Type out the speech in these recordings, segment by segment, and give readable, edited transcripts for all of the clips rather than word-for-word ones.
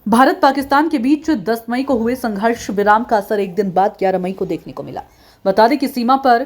भारत पाकिस्तान के बीच 10 मई को हुए संघर्ष विराम का असर एक दिन बाद 11 मई को देखने को मिला। बता दें कि सीमा पर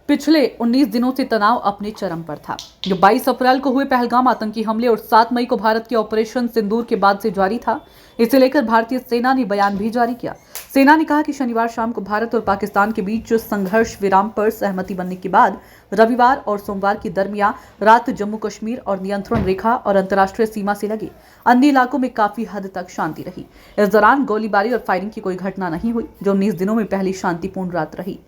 पिछले 19 दिनों से तनाव अपने चरम पर था। जो 22 अप्रैल को हुए पहलगाम आतंकी हमले और 7 मई को भारत के ऑपरेशन सिंदूर के बाद से जारी था। इसे लेकर भारतीय सेना ने बयान भी जारी किया। सेना ने कहा कि शनिवार शाम को भारत और पाकिस्तान के बीच संघर्ष विराम पर सहमति बनने के बाद रविवार और सोमवार के दरमियान रात जम्मू कश्मीर और नियंत्रण रेखा और अंतर्राष्ट्रीय सीमा से लगे अन्य इलाकों में काफी हद तक शांति रही। इस दौरान गोलीबारी और फायरिंग की कोई घटना नहीं हुई, जो 19 दिनों में पहली शांतिपूर्ण रात रही।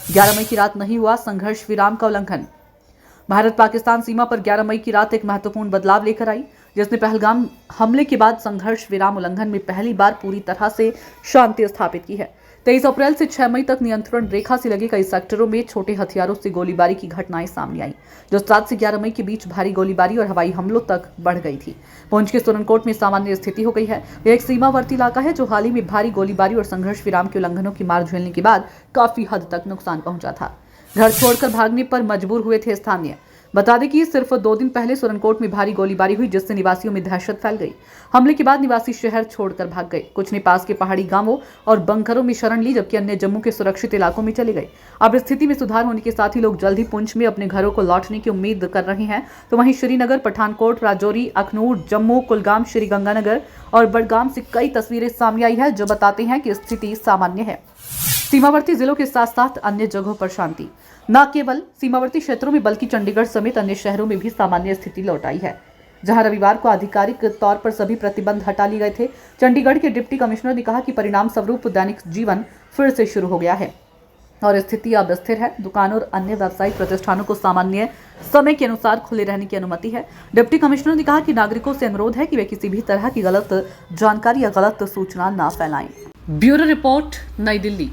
11 मई की रात नहीं हुआ संघर्ष विराम का उल्लंघन। भारत पाकिस्तान सीमा पर 11 मई की रात एक महत्वपूर्ण बदलाव लेकर आई, जिसने पहलगाम हमले के बाद संघर्ष विराम उल्लंघन में पहली बार पूरी तरह से शांति स्थापित की है। 23 अप्रैल से 6 मई तक नियंत्रण रेखा से लगे कई सेक्टरों में छोटे हथियारों से गोलीबारी की घटनाएं सामने आई, जो 7 से 11 मई के बीच भारी गोलीबारी और हवाई हमलों तक बढ़ गई थी। पुंछ के सुरनकोट में सामान्य स्थिति हो गई है। यह एक सीमावर्ती इलाका है जो हाल ही में भारी गोलीबारी और संघर्ष विराम के उल्लंघनों की मार झेलने के बाद काफी हद तक नुकसान पहुंचा था। घर छोड़कर भागने पर मजबूर हुए थे स्थानीय। बता दें कि सिर्फ 2 दिन पहले सुरनकोट में भारी गोलीबारी हुई, जिससे निवासियों में दहशत फैल गई। हमले के बाद निवासी शहर छोड़कर भाग गए। कुछ ने पास के पहाड़ी गांवों और बंकरों में शरण ली, जबकि अन्य जम्मू के सुरक्षित इलाकों में चले गए। अब स्थिति में सुधार होने के साथ ही लोग जल्द ही पुंछ में अपने घरों को लौटने की उम्मीद कर रहे हैं। तो वहीं श्रीनगर, पठानकोट, राजौरी, अखनूर, जम्मू, कुलगाम, श्रीगंगानगर और बडगाम से कई तस्वीरें सामने आई है, जो बताते हैं कि स्थिति सामान्य है। सीमावर्ती जिलों के साथ साथ अन्य जगहों पर शांति न केवल सीमावर्ती क्षेत्रों में बल्कि चंडीगढ़ समेत अन्य शहरों में भी सामान्य स्थिति लौट आई है, जहां रविवार को आधिकारिक तौर पर सभी प्रतिबंध हटा लिए गए थे। चंडीगढ़ के डिप्टी कमिश्नर ने कहा कि परिणाम स्वरूप दैनिक जीवन फिर से शुरू हो गया है और स्थिति अब स्थिर है। दुकानों और अन्य व्यावसायिक प्रतिष्ठानों को सामान्य समय के अनुसार खुले रहने की अनुमति है। डिप्टी कमिश्नर ने कहा कि नागरिकों से अनुरोध है कि वे किसी भी तरह की गलत जानकारी या गलत सूचना न फैलाएं। ब्यूरो रिपोर्ट, नई दिल्ली।